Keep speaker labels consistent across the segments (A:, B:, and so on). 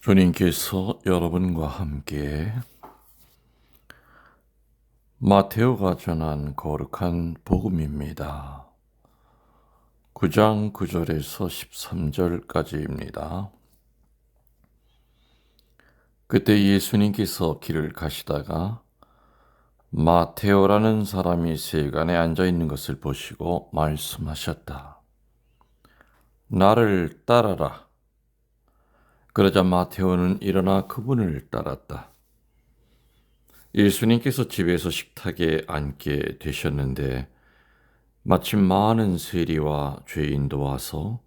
A: 주님께서 여러분과 함께 마테오가 전한 거룩한 복음입니다. 9장 9절에서 13절까지입니다. 그때 예수님께서 길을 가시다가 마테오라는 사람이 세간에 앉아 있는 것을 보시고 말씀하셨다. 나를 따라라. 그러자 마테오는 일어나 그분을 따랐다. 예수님께서 집에서 식탁에 앉게 되셨는데 마침 많은 세리와 죄인도 와서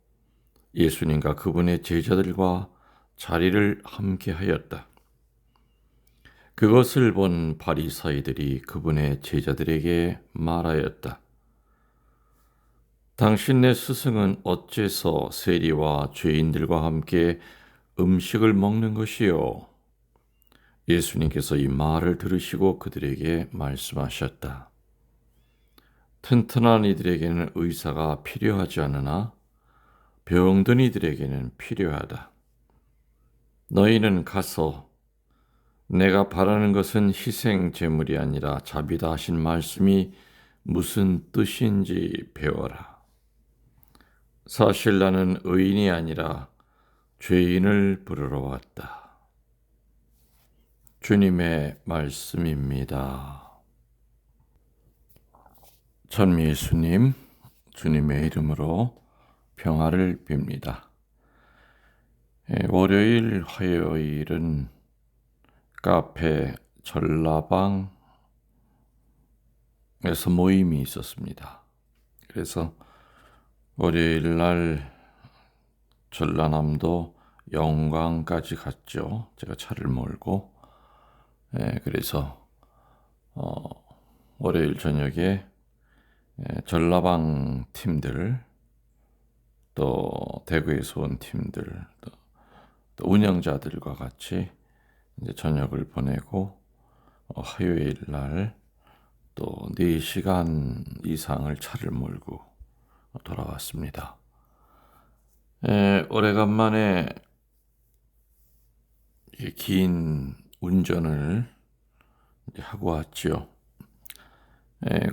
A: 예수님과 그분의 제자들과 자리를 함께 하였다. 그것을 본 바리사이들이 그분의 제자들에게 말하였다. 당신네 스승은 어째서 세리와 죄인들과 함께 음식을 먹는 것이요? 예수님께서 이 말을 들으시고 그들에게 말씀하셨다. 튼튼한 이들에게는 의사가 필요하지 않으나 병든 이들에게는 필요하다. 너희는 가서 내가 바라는 것은 희생 제물이 아니라 자비다 하신 말씀이 무슨 뜻인지 배워라. 사실 나는 의인이 아니라 죄인을 부르러 왔다. 주님의 말씀입니다. 전미수님, 주님의 이름으로 평화를 빕니다. 월요일, 화요일은 카페 전라방에서 모임이 있었습니다. 그래서 월요일 날 전라남도 영광까지 갔죠. 제가 차를 몰고. 그래서 월요일 저녁에 전라방 팀들, 또 대구에서 온 팀들, 또 운영자들과 같이 이제 저녁을 보내고 화요일 날 또 4시간 이상을 차를 몰고 돌아왔습니다. 오래간만에 긴 운전을 하고 왔죠.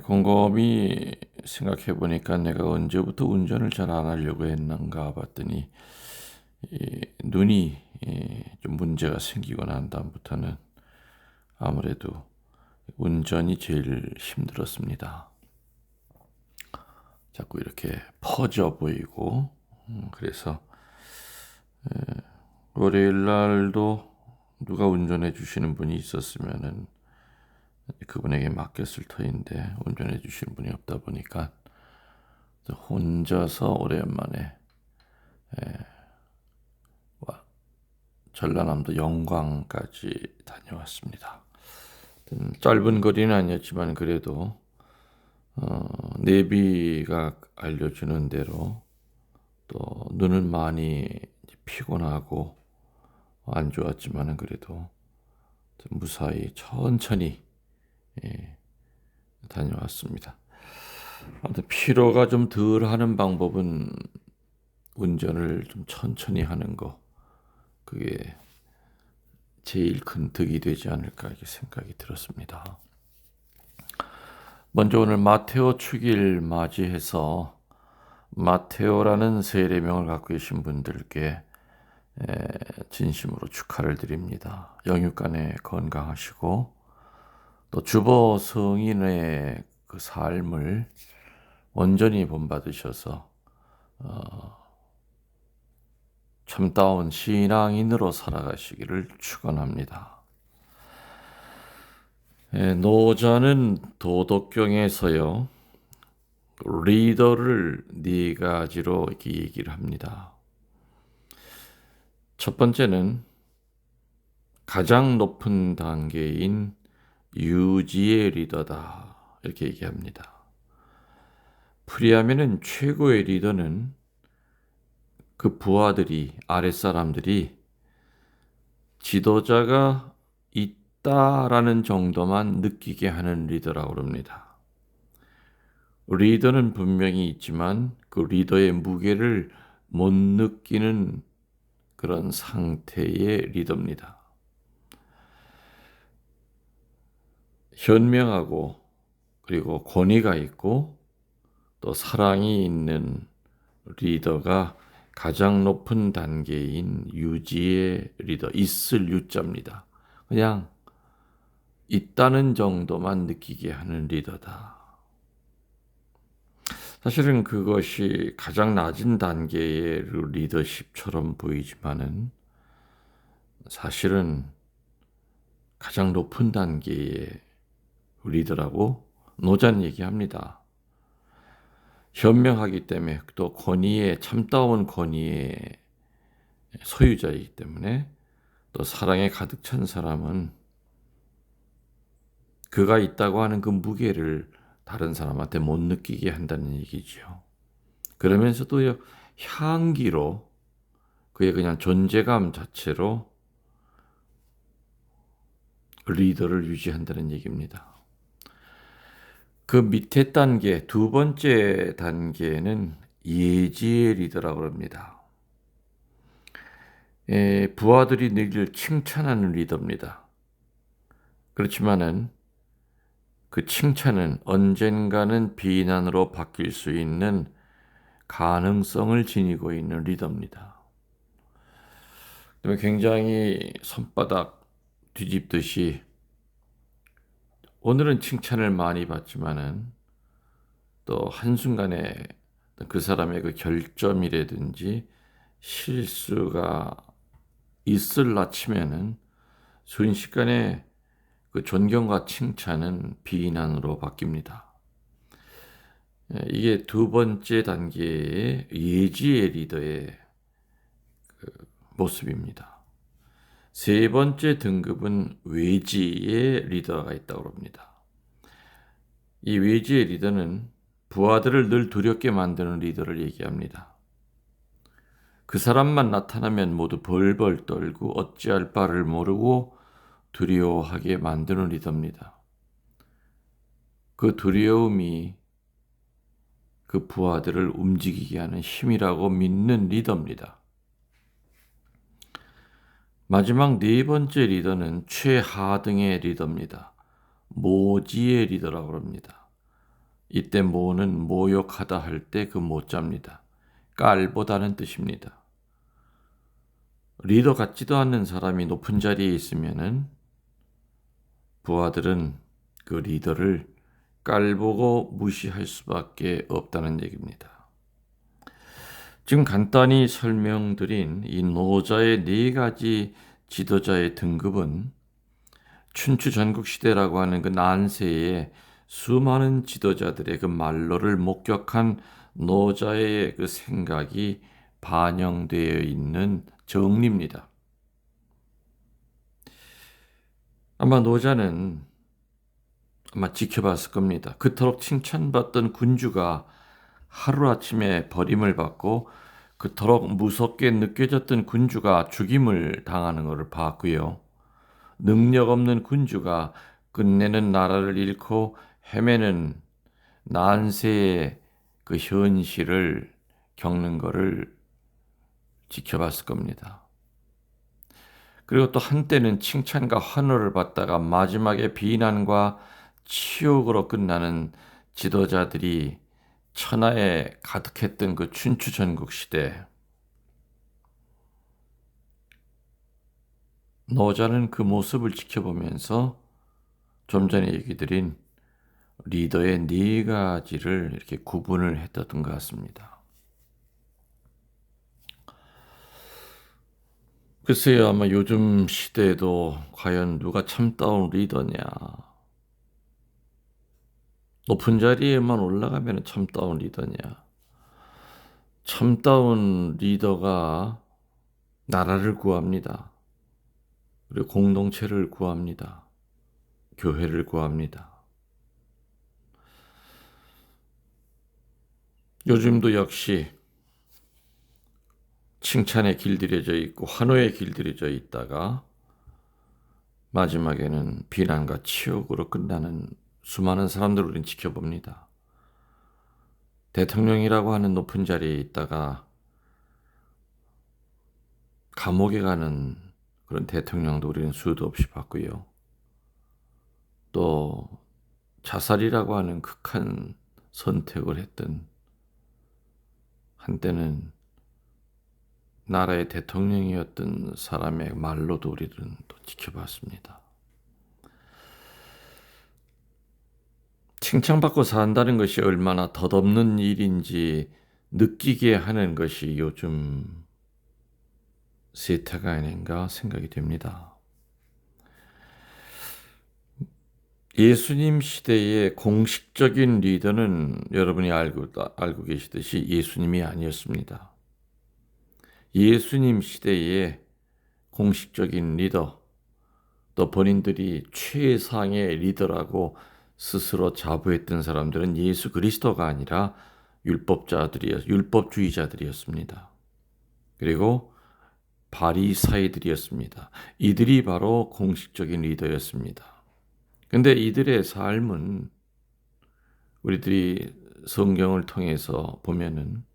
A: 곰곰이 생각해 보니까 내가 언제부터 운전을 잘 안 하려고 했는가 봤더니 눈이 좀 문제가 생기고 난 다음부터는 아무래도 운전이 제일 힘들었습니다. 자꾸 이렇게 퍼져 보이고 그래서 월요일 날도 누가 운전해 주시는 분이 있었으면은 그분에게 맡겼을 터인데 운전해 주시는 분이 없다 보니까 혼자서 오랜만에 전라남도 영광까지 다녀왔습니다. 짧은 거리는 아니었지만 그래도 내비가 알려주는 대로 또 눈은 많이 피곤하고 안 좋았지만은 그래도 무사히 천천히 다녀왔습니다. 아무튼 피로가 좀 덜하는 방법은 운전을 좀 천천히 하는 거, 그게 제일 큰 득이 되지 않을까 이렇게 생각이 들었습니다. 먼저 오늘 마테오 축일 맞이해서 마테오라는 세례명을 갖고 계신 분들께 진심으로 축하를 드립니다. 영육간에 건강하시고 또 주보 성인의 그 삶을 온전히 본받으셔서 참다운 신앙인으로 살아가시기를 축원합니다. 노자는 도덕경에서요, 리더를 4가지로 이렇게 얘기를 합니다. 첫 번째는 가장 높은 단계인 유지의 리더다 이렇게 얘기합니다. 프리하면은 최고의 리더는 그 부하들이, 아랫사람들이 지도자가 있다라는 정도만 느끼게 하는 리더라고 합니다. 리더는 분명히 있지만 그 리더의 무게를 못 느끼는 그런 상태의 리더입니다. 현명하고 그리고 권위가 있고 또 사랑이 있는 리더가 가장 높은 단계인 유지의 리더, 있을 유자입니다. 그냥 있다는 정도만 느끼게 하는 리더다. 사실은 그것이 가장 낮은 단계의 리더십처럼 보이지만은 사실은 가장 높은 단계의 리더라고 노자는 얘기합니다. 현명하기 때문에 또 권위의 참다운 권위의 소유자이기 때문에 또 사랑에 가득 찬 사람은 그가 있다고 하는 그 무게를 다른 사람한테 못 느끼게 한다는 얘기죠. 그러면서도 향기로 그의 그냥 존재감 자체로 리더를 유지한다는 얘기입니다. 그 밑에 단계, 두 번째 단계는 예지의 리더라고 합니다. 부하들이 늘 칭찬하는 리더입니다. 그렇지만은 그 칭찬은 언젠가는 비난으로 바뀔 수 있는 가능성을 지니고 있는 리더입니다. 굉장히 손바닥 뒤집듯이 오늘은 칭찬을 많이 받지만은 또 한순간에 그 사람의 그 결점이라든지 실수가 있을라 치면은 순식간에 그 존경과 칭찬은 비난으로 바뀝니다. 이게 두 번째 단계의 예지의 리더의 모습입니다. 세 번째 등급은 외지의 리더가 있다고 합니다. 이 외지의 리더는 부하들을 늘 두렵게 만드는 리더를 얘기합니다. 그 사람만 나타나면 모두 벌벌 떨고 어찌할 바를 모르고 두려워하게 만드는 리더입니다. 그 두려움이 그 부하들을 움직이게 하는 힘이라고 믿는 리더입니다. 마지막 네 번째 리더는 최하등의 리더입니다. 모지의 리더라고 합니다. 이때 모는 모욕하다 할 때 그 모자입니다. 깔보다는 뜻입니다. 리더 같지도 않는 사람이 높은 자리에 있으면은 부하들은 그 리더를 깔보고 무시할 수밖에 없다는 얘기입니다. 지금 간단히 설명드린 이 노자의 네 가지 지도자의 등급은 춘추 전국시대라고 하는 그 난세에 수많은 지도자들의 그 말로를 목격한 노자의 그 생각이 반영되어 있는 정리입니다. 아마 노자는 지켜봤을 겁니다. 그토록 칭찬받던 군주가 하루아침에 버림을 받고 그토록 무섭게 느껴졌던 군주가 죽임을 당하는 것을 봤고요. 능력 없는 군주가 끝내는 나라를 잃고 헤매는 난세의 그 현실을 겪는 것을 지켜봤을 겁니다. 그리고 또 한때는 칭찬과 환호를 받다가 마지막에 비난과 치욕으로 끝나는 지도자들이 천하에 가득했던 그 춘추 전국 시대, 노자는 그 모습을 지켜보면서 좀 전에 얘기 드린 리더의 네 가지를 이렇게 구분을 했던 것 같습니다. 글쎄요, 아마 요즘 시대에도 과연 누가 참다운 리더냐? 높은 자리에만 올라가면 참다운 리더냐? 참다운 리더가 나라를 구합니다. 그리고 공동체를 구합니다. 교회를 구합니다. 요즘도 역시 칭찬에 길들여져 있고 환호에 길들여져 있다가 마지막에는 비난과 치욕으로 끝나는 수많은 사람들을 우리는 지켜봅니다. 대통령이라고 하는 높은 자리에 있다가 감옥에 가는 그런 대통령도 우리는 수도 없이 봤고요. 또 자살이라고 하는 극한 선택을 했던 한때는 나라의 대통령이었던 사람의 말로도 우리는 또 지켜봤습니다. 칭찬받고 산다는 것이 얼마나 덧없는 일인지 느끼게 하는 것이 요즘 세태가 아닌가 생각이 됩니다. 예수님 시대의 공식적인 리더는 여러분이 알고 계시듯이 예수님이 아니었습니다. 예수님 시대의 공식적인 리더, 또 본인들이 최상의 리더라고 스스로 자부했던 사람들은 예수 그리스도가 아니라 율법주의자들이었습니다. 그리고 바리사이들이었습니다. 이들이 바로 공식적인 리더였습니다. 근데 이들의 삶은 우리들이 성경을 통해서 보면은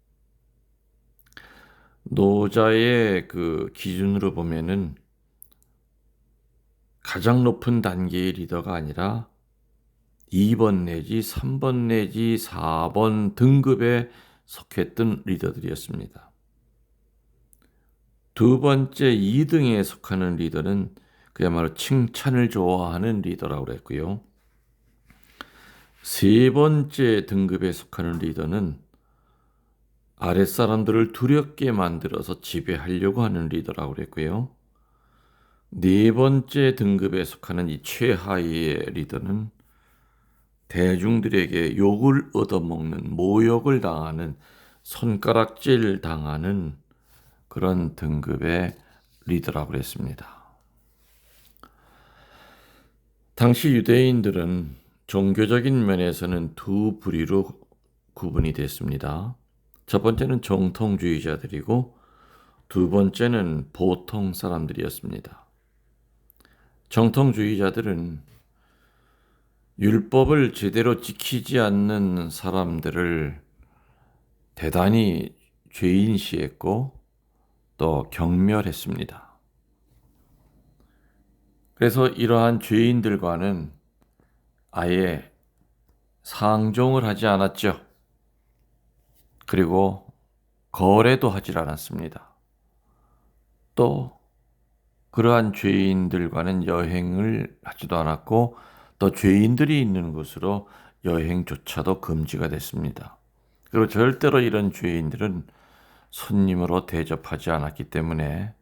A: 노자의 그 기준으로 보면은 가장 높은 단계의 리더가 아니라 2번 내지 3번 내지 4번 등급에 속했던 리더들이었습니다. 두 번째 2등에 속하는 리더는 그야말로 칭찬을 좋아하는 리더라고 그랬고요. 세 번째 등급에 속하는 리더는 아랫사람들을 두렵게 만들어서 지배하려고 하는 리더라고 그랬고요. 네 번째 등급에 속하는 이 최하위의 리더는 대중들에게 욕을 얻어먹는, 모욕을 당하는, 손가락질 당하는 그런 등급의 리더라고 그랬습니다. 당시 유대인들은 종교적인 면에서는 두 부류로 구분이 됐습니다. 첫 번째는 정통주의자들이고 두 번째는 보통 사람들이었습니다. 정통주의자들은 율법을 제대로 지키지 않는 사람들을 대단히 죄인시했고 또 경멸했습니다. 그래서 이러한 죄인들과는 아예 상종을 하지 않았죠. 그리고 거래도 하지 않았습니다. 또 그러한 죄인들과는 여행을 하지도 않았고 또 죄인들이 있는 곳으로 여행조차도 금지가 됐습니다. 그리고 절대로 이런 죄인들은 손님으로 대접하지 않았기 때문에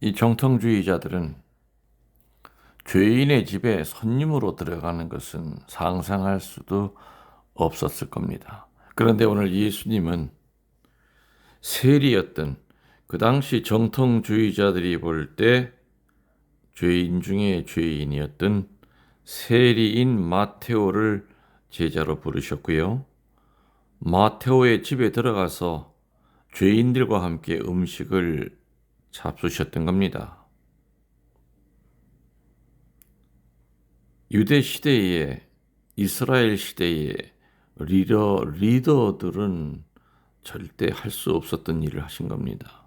A: 이 정통주의자들은 죄인의 집에 손님으로 들어가는 것은 상상할 수도 없었을 겁니다. 그런데 오늘 예수님은 세리였던 그 당시 정통주의자들이 볼 때 죄인 중에 죄인이었던 세리인 마테오를 제자로 부르셨고요. 마테오의 집에 들어가서 죄인들과 함께 음식을 잡수셨던 겁니다. 유대 시대에 이스라엘 시대에 리더들은 절대 할 수 없었던 일을 하신 겁니다.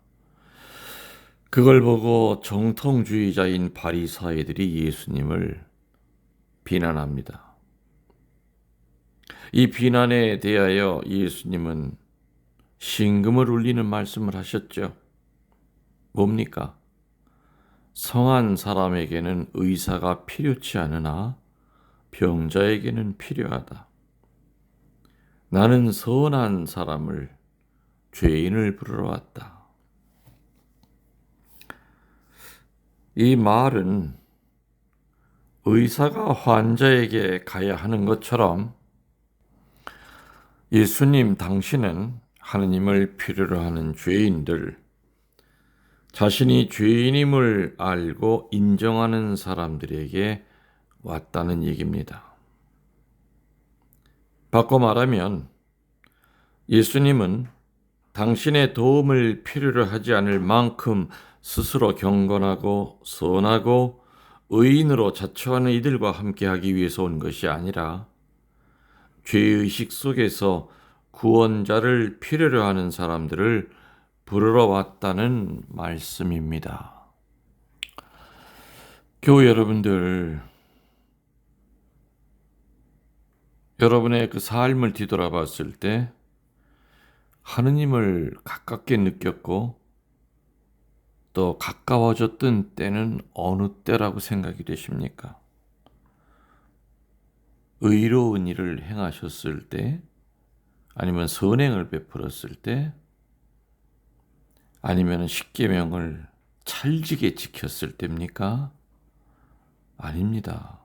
A: 그걸 보고 정통주의자인 바리사이들이 예수님을 비난합니다. 이 비난에 대하여 예수님은 신금을 울리는 말씀을 하셨죠. 뭡니까? 성한 사람에게는 의사가 필요치 않으나 병자에게는 필요하다. 나는 선한 사람을, 죄인을 부르러 왔다. 이 말은 의사가 환자에게 가야 하는 것처럼 예수님 당신은 하느님을 필요로 하는 죄인들, 자신이 죄인임을 알고 인정하는 사람들에게 왔다는 얘기입니다. 바꿔 말하면 예수님은 당신의 도움을 필요로 하지 않을 만큼 스스로 경건하고 선하고 의인으로 자처하는 이들과 함께하기 위해서 온 것이 아니라 죄의식 속에서 구원자를 필요로 하는 사람들을 부르러 왔다는 말씀입니다. 교우 여러분들, 여러분의 그 삶을 뒤돌아봤을 때 하느님을 가깝게 느꼈고 또 가까워졌던 때는 어느 때라고 생각이 되십니까? 의로운 일을 행하셨을 때, 아니면 선행을 베풀었을 때, 아니면 십계명을 찰지게 지켰을 때입니까? 아닙니다.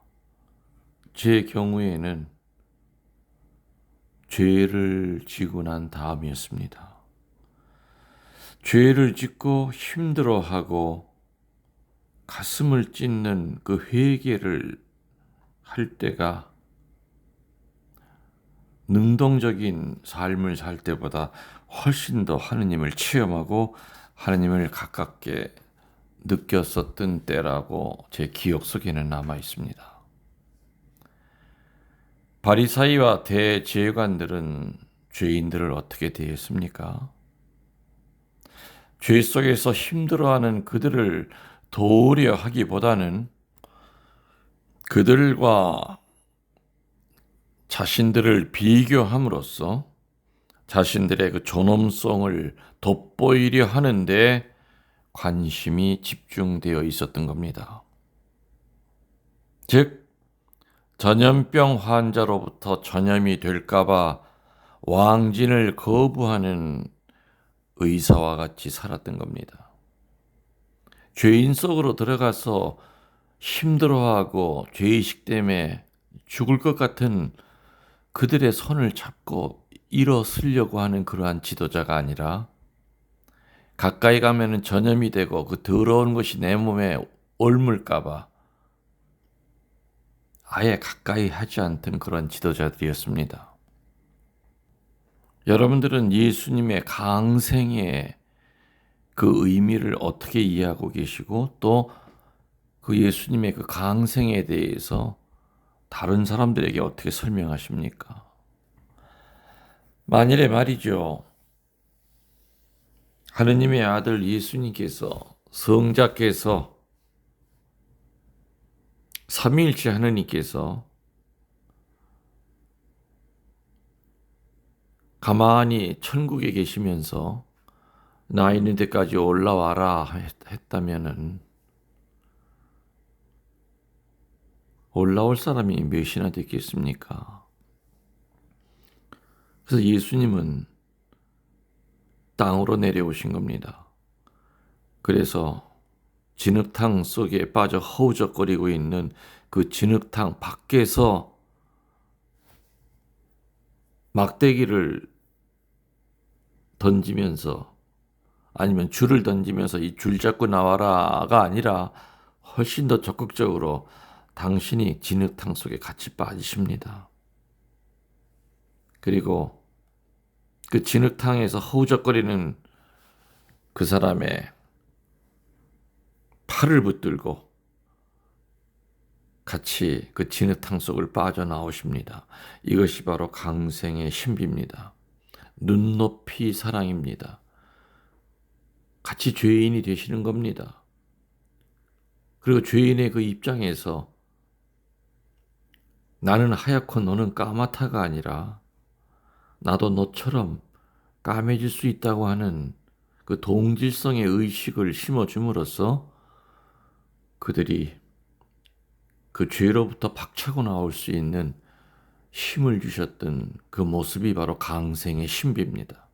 A: 제 경우에는 죄를 지고 난 다음이었습니다. 죄를 짓고 힘들어하고 가슴을 찢는 그 회개를 할 때가 능동적인 삶을 살 때보다 훨씬 더 하느님을 체험하고 하느님을 가깝게 느꼈었던 때라고 제 기억 속에는 남아 있습니다. 바리사이와 대제관들은 죄인들을 어떻게 대했습니까? 죄 속에서 힘들어하는 그들을 도우려 하기보다는 그들과 자신들을 비교함으로써 자신들의 그 존엄성을 돋보이려 하는데 관심이 집중되어 있었던 겁니다. 즉, 전염병 환자로부터 전염이 될까봐 왕진을 거부하는 의사와 같이 살았던 겁니다. 죄인 속으로 들어가서 힘들어하고 죄의식 때문에 죽을 것 같은 그들의 손을 잡고 일어서려고 하는 그러한 지도자가 아니라 가까이 가면은 전염이 되고 그 더러운 것이 내 몸에 옮을까봐 아예 가까이 하지 않던 그런 지도자들이었습니다. 여러분들은 예수님의 강생의 그 의미를 어떻게 이해하고 계시고 또 그 예수님의 그 강생에 대해서 다른 사람들에게 어떻게 설명하십니까? 만일에 말이죠, 하느님의 아들 예수님께서 성자께서 삼위일체 하느님께서 가만히 천국에 계시면서 나 있는 데까지 올라와라 했다면은 올라올 사람이 몇이나 됐겠습니까? 그래서 예수님은 땅으로 내려오신 겁니다. 그래서 진흙탕 속에 빠져 허우적거리고 있는 그 진흙탕 밖에서 막대기를 던지면서 아니면 줄을 던지면서 이 줄 잡고 나와라가 아니라 훨씬 더 적극적으로 당신이 진흙탕 속에 같이 빠지십니다. 그리고 그 진흙탕에서 허우적거리는 그 사람의 팔을 붙들고 같이 그 진흙탕 속을 빠져나오십니다. 이것이 바로 강생의 신비입니다. 눈높이 사랑입니다. 같이 죄인이 되시는 겁니다. 그리고 죄인의 그 입장에서 나는 하얗고 너는 까맣다가 아니라 나도 너처럼 까매질 수 있다고 하는 그 동질성의 의식을 심어줌으로써 그들이 그 죄로부터 박차고 나올 수 있는 힘을 주셨던 그 모습이 바로 강생의 신비입니다.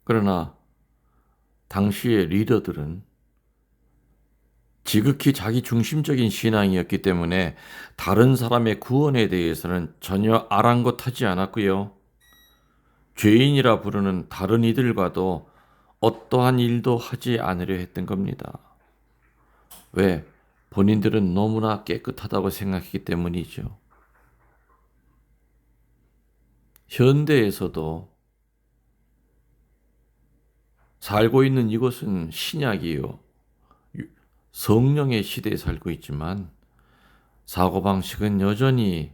A: 그러나 당시의 리더들은 지극히 자기 중심적인 신앙이었기 때문에 다른 사람의 구원에 대해서는 전혀 아랑곳하지 않았고요. 죄인이라 부르는 다른 이들과도 어떠한 일도 하지 않으려 했던 겁니다. 왜? 본인들은 너무나 깨끗하다고 생각했기 때문이죠. 현대에서도 살고 있는 이곳은 신약이요. 성령의 시대에 살고 있지만 사고방식은 여전히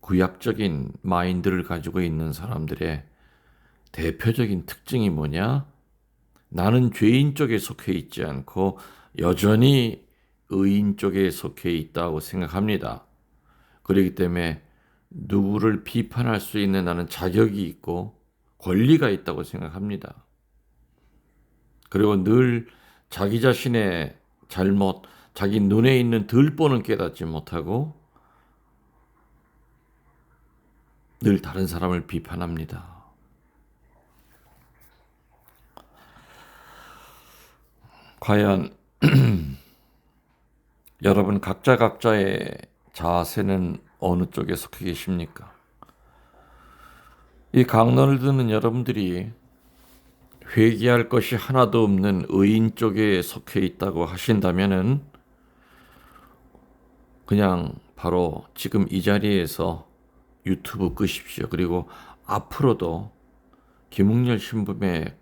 A: 구약적인 마인드를 가지고 있는 사람들의 대표적인 특징이 뭐냐? 나는 죄인 쪽에 속해 있지 않고 여전히 의인 쪽에 속해 있다고 생각합니다. 그렇기 때문에 누구를 비판할 수 있는 나는 자격이 있고 권리가 있다고 생각합니다. 그리고 늘 자기 자신의 잘못, 자기 눈에 있는 들보는 깨닫지 못하고 늘 다른 사람을 비판합니다. 과연 여러분 각자의 자세는 어느 쪽에 속해 계십니까? 이 강론을 듣는 여러분들이 회개할 것이 하나도 없는 의인 쪽에 속해 있다고 하신다면은 그냥 바로 지금 이 자리에서 유튜브 끄십시오. 그리고 앞으로도 김웅렬 신부의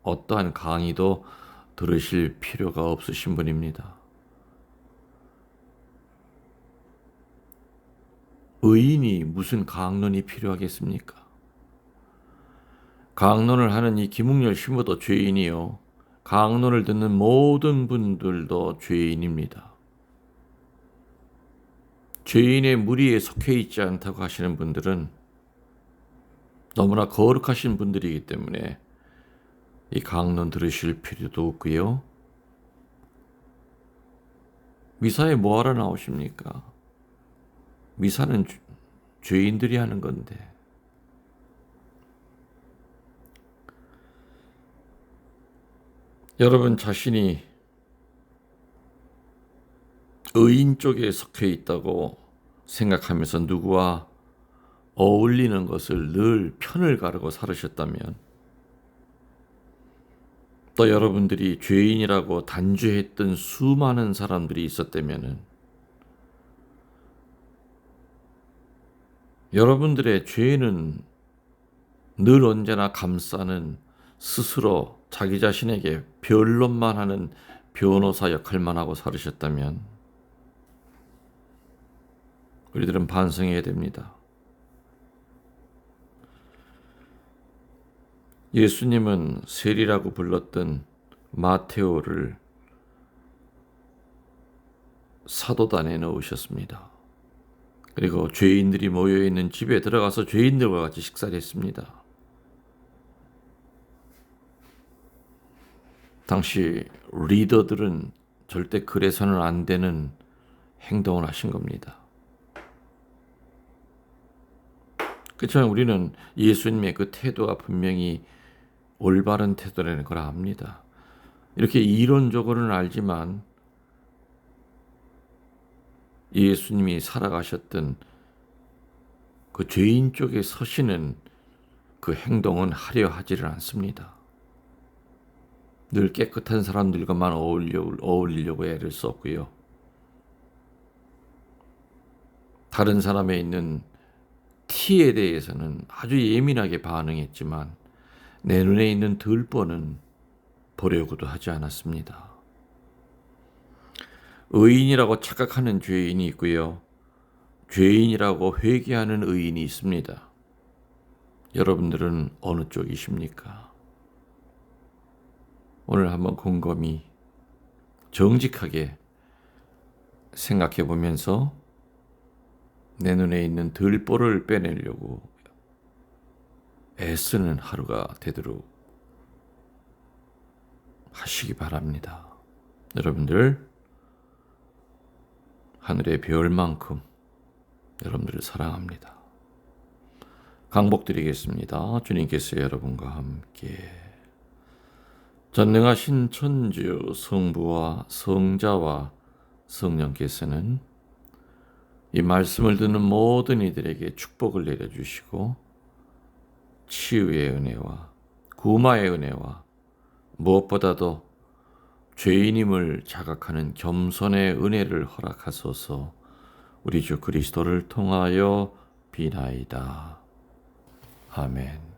A: 어떠한 강의도 들으실 필요가 없으신 분입니다. 의인이 무슨 강론이 필요하겠습니까? 강론을 하는 이 김웅렬 신부도 죄인이요. 강론을 듣는 모든 분들도 죄인입니다. 죄인의 무리에 속해 있지 않다고 하시는 분들은 너무나 거룩하신 분들이기 때문에 이 강론 들으실 필요도 없고요. 미사에 뭐하러 나오십니까? 미사는 죄인들이 하는 건데. 여러분 자신이 의인 쪽에 속해 있다고 생각하면서 누구와 어울리는 것을 늘 편을 가르고 살으셨다면, 또 여러분들이 죄인이라고 단죄했던 수많은 사람들이 있었다면 여러분들의 죄는 늘 언제나 감싸는 스스로 자기 자신에게 변론만 하는 변호사 역할만 하고 살으셨다면 우리들은 반성해야 됩니다. 예수님은 세리라고 불렀던 마테오를 사도단에 넣으셨습니다. 그리고 죄인들이 모여있는 집에 들어가서 죄인들과 같이 식사를 했습니다. 당시 리더들은 절대 그래서는 안 되는 행동을 하신 겁니다. 그렇지만 우리는 예수님의 그 태도가 분명히 올바른 태도라는 걸 압니다. 이렇게 이론적으로는 알지만 예수님이 살아가셨던 그 죄인 쪽에 서시는 그 행동은 하려 하지를 않습니다. 늘 깨끗한 사람들과만 어울리려고 애를 썼고요. 다른 사람에 있는 티에 대해서는 아주 예민하게 반응했지만 내 눈에 있는 들보는 보려고도 하지 않았습니다. 의인이라고 착각하는 죄인이 있고요. 죄인이라고 회개하는 의인이 있습니다. 여러분들은 어느 쪽이십니까? 오늘 한번 곰곰이 정직하게 생각해 보면서 내 눈에 있는 들보를 빼내려고 애쓰는 하루가 되도록 하시기 바랍니다. 여러분들 하늘의 별만큼 여러분들을 사랑합니다. 강복드리겠습니다. 주님께서 여러분과 함께 전능하신 천주 성부와 성자와 성령께서는 이 말씀을 듣는 모든 이들에게 축복을 내려주시고 치유의 은혜와 구마의 은혜와 무엇보다도 죄인임을 자각하는 겸손의 은혜를 허락하소서. 우리 주 그리스도를 통하여 비나이다. 아멘.